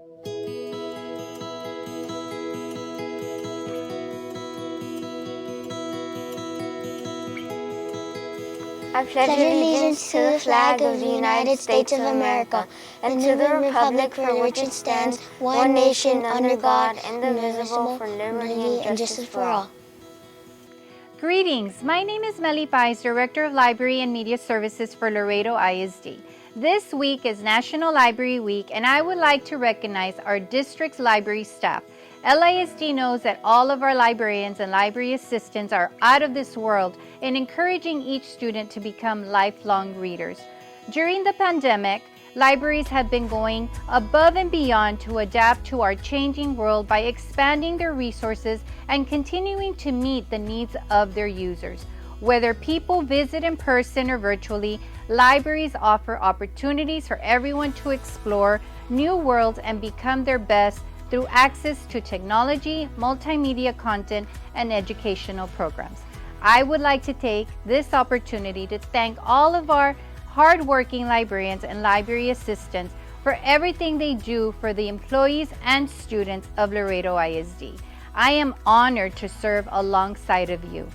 I pledge allegiance to the flag of the United States of America and to the republic for which it stands, one nation under God, indivisible, for liberty and justice for all. Greetings, my name is Melly Pais, Director of Library and Media Services for Laredo ISD. This week is National Library Week, and I would like to recognize our district's library staff. LISD knows that all of our librarians and library assistants are out of this world in encouraging each student to become lifelong readers. During the pandemic, libraries have been going above and beyond to adapt to our changing world by expanding their resources and continuing to meet the needs of their users. Whether people visit in person or virtually, libraries offer opportunities for everyone to explore new worlds and become their best through access to technology, multimedia content, and educational programs. I would like to take this opportunity to thank all of our hardworking librarians and library assistants for everything they do for the employees and students of Laredo ISD. I am honored to serve alongside of you.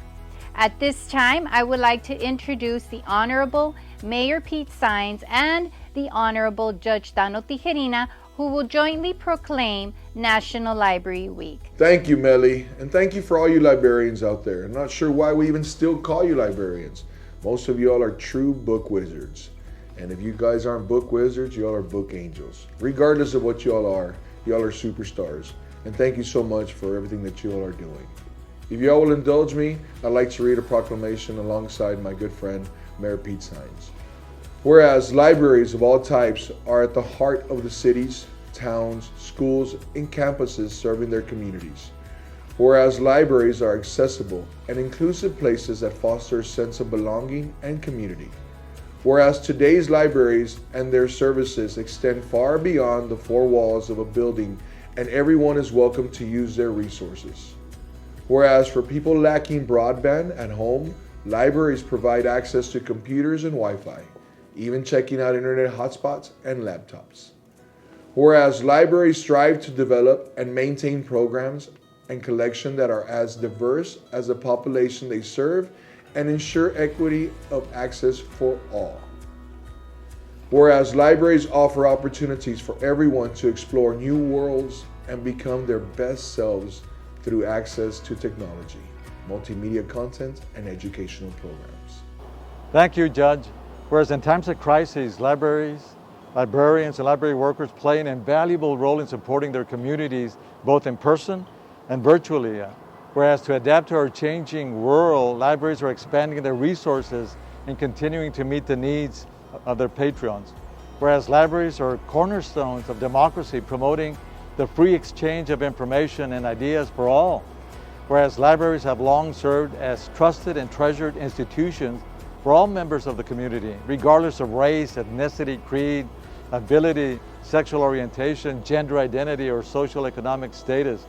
At this time, I would like to introduce the Honorable Mayor Pete Saenz and the Honorable Judge Tano Tijerina, who will jointly proclaim National Library Week. Thank you, Melly, and thank you for all you librarians out there. I'm not sure why we even still call you librarians. Most of you all are true book wizards. And if you guys aren't book wizards, you all are book angels. Regardless of what you all are superstars. And thank you so much for everything that you all are doing. If you all will indulge me, I'd like to read a proclamation alongside my good friend, Mayor Pete Saenz. Whereas libraries of all types are at the heart of the cities, towns, schools, and campuses serving their communities. Whereas libraries are accessible and inclusive places that foster a sense of belonging and community. Whereas today's libraries and their services extend far beyond the four walls of a building and everyone is welcome to use their resources. Whereas for people lacking broadband at home, libraries provide access to computers and Wi-Fi, even checking out internet hotspots and laptops. Whereas libraries strive to develop and maintain programs and collection that are as diverse as the population they serve and ensure equity of access for all. Whereas libraries offer opportunities for everyone to explore new worlds and become their best selves through access to technology, multimedia content, and educational programs. Thank you, Judge. Whereas in times of crisis, librarians, and library workers play an invaluable role in supporting their communities, both in person and virtually. Whereas to adapt to our changing world, libraries are expanding their resources and continuing to meet the needs of their patrons. Whereas libraries are cornerstones of democracy, promoting the free exchange of information and ideas for all. Whereas libraries have long served as trusted and treasured institutions for all members of the community, regardless of race, ethnicity, creed, ability, sexual orientation, gender identity, or social economic status.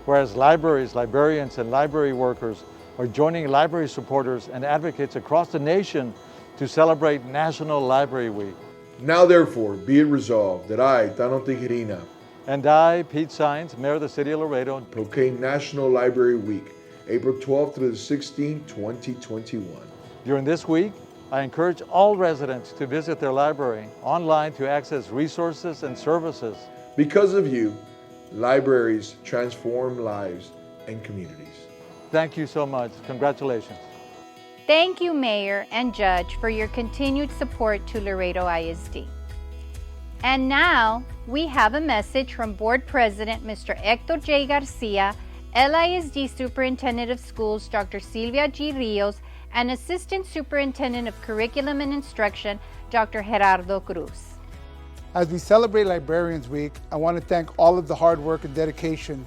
Whereas libraries, librarians, and library workers are joining library supporters and advocates across the nation to celebrate National Library Week. Now therefore, be it resolved that I, Tano Tijerina, and I, Pete Saenz, Mayor of the City of Laredo, proclaim National Library Week, April 12th through the 16th, 2021. During this week, I encourage all residents to visit their library online to access resources and services. Because of you, libraries transform lives and communities. Thank you so much. Congratulations. Thank you, Mayor and Judge, for your continued support to Laredo ISD. And now, we have a message from Board President Mr. Hector J. Garcia, LISD Superintendent of Schools Dr. Silvia G. Rios, and Assistant Superintendent of Curriculum and Instruction, Dr. Gerardo Cruz. As we celebrate Librarians Week, I want to thank all of the hard work and dedication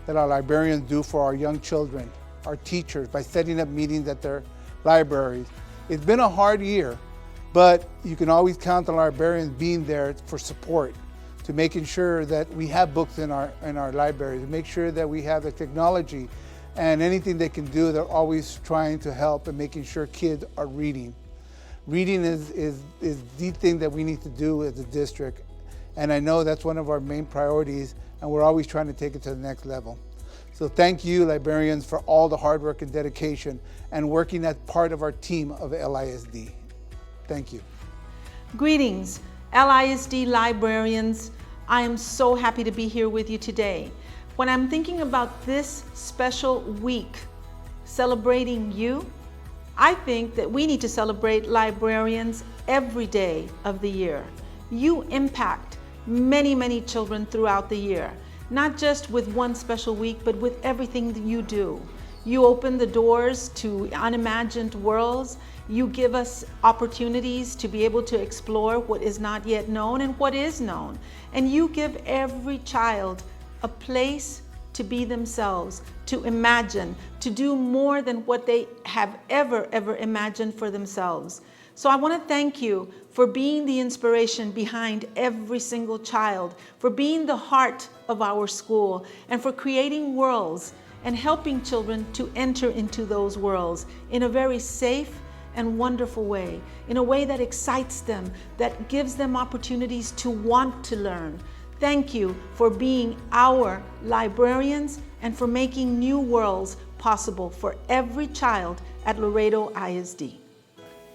that our librarians do for our young children, our teachers, by setting up meetings at their libraries. It's been a hard year, but you can always count on librarians being there for support, to making sure that we have books in our libraries, to make sure that we have the technology and anything they can do. They're always trying to help and making sure kids are reading. Reading is the thing that we need to do as a district. And I know that's one of our main priorities, and we're always trying to take it to the next level. So thank you, librarians, for all the hard work and dedication and working as part of our team of LISD. Thank you. Greetings, LISD librarians. I am so happy to be here with you today. When I'm thinking about this special week celebrating you, I think that we need to celebrate librarians every day of the year. You impact many, many children throughout the year, not just with one special week, but with everything that you do. You open the doors to unimagined worlds. You give us opportunities to be able to explore what is not yet known and what is known. And you give every child a place to be themselves, to imagine, to do more than what they have ever imagined for themselves. So I want to thank you for being the inspiration behind every single child, for being the heart of our school, and for creating worlds and helping children to enter into those worlds in a very safe and wonderful way, in a way that excites them, that gives them opportunities to want to learn. Thank you for being our librarians and for making new worlds possible for every child at Laredo ISD.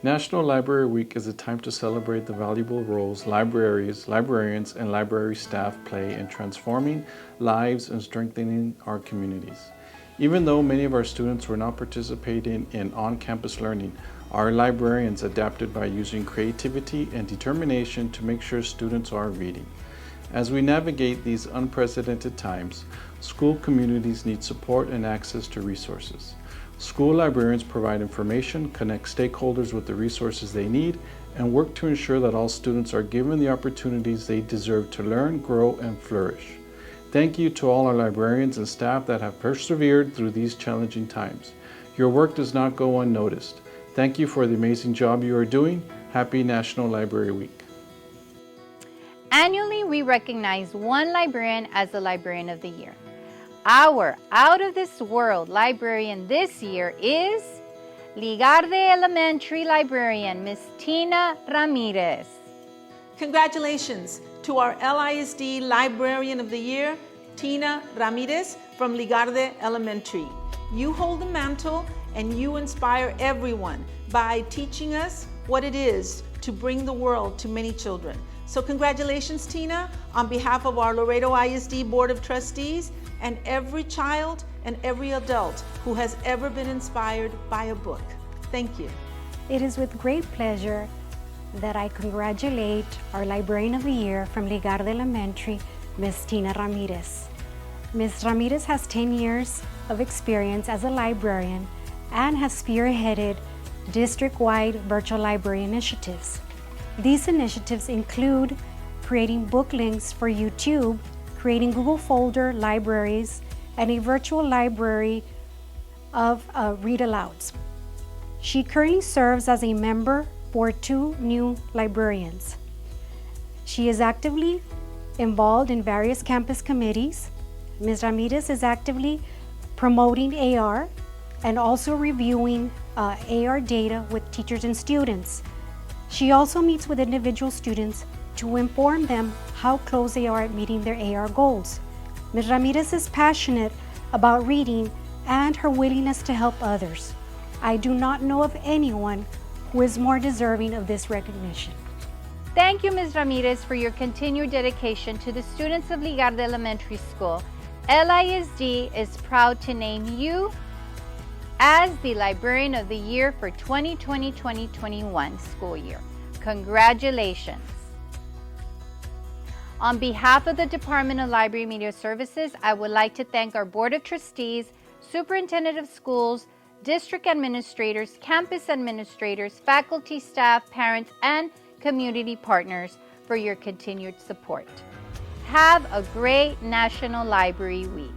National Library Week is a time to celebrate the valuable roles libraries, librarians, and library staff play in transforming lives and strengthening our communities. Even though many of our students were not participating in on-campus learning, our librarians adapted by using creativity and determination to make sure students are reading. As we navigate these unprecedented times, school communities need support and access to resources. School librarians provide information, connect stakeholders with the resources they need, and work to ensure that all students are given the opportunities they deserve to learn, grow, and flourish. Thank you to all our librarians and staff that have persevered through these challenging times. Your work does not go unnoticed. Thank you for the amazing job you are doing. Happy National Library Week. Annually, we recognize one librarian as the Librarian of the Year. Our out-of-this-world librarian this year is Ligarde Elementary Librarian, Ms. Tina Ramirez. Congratulations to our LISD Librarian of the Year, Tina Ramirez from Ligarde Elementary. You hold the mantle and you inspire everyone by teaching us what it is to bring the world to many children. So congratulations, Tina, on behalf of our Laredo ISD Board of Trustees and every child and every adult who has ever been inspired by a book. Thank you. It is with great pleasure that I congratulate our Librarian of the Year from Ligarde Elementary, Ms. Tina Ramirez. Ms. Ramirez has 10 years of experience as a librarian and has spearheaded district-wide virtual library initiatives. These initiatives include creating book links for YouTube, creating Google Folder libraries, and a virtual library of read-alouds. She currently serves as a member for 2 new librarians. She is actively involved in various campus committees. Ms. Ramirez is actively promoting AR and also reviewing AR data with teachers and students. She also meets with individual students to inform them how close they are at meeting their AR goals. Ms. Ramirez is passionate about reading and her willingness to help others. I do not know of anyone who is more deserving of this recognition. Thank you, Ms. Ramirez, for your continued dedication to the students of Ligarde Elementary School. LISD is proud to name you as the Librarian of the Year for 2020-2021 school year. Congratulations. On behalf of the Department of Library and Media Services, I would like to thank our Board of Trustees, Superintendent of Schools, district administrators, campus administrators, faculty, staff, parents, and community partners for your continued support. Have a great National Library Week.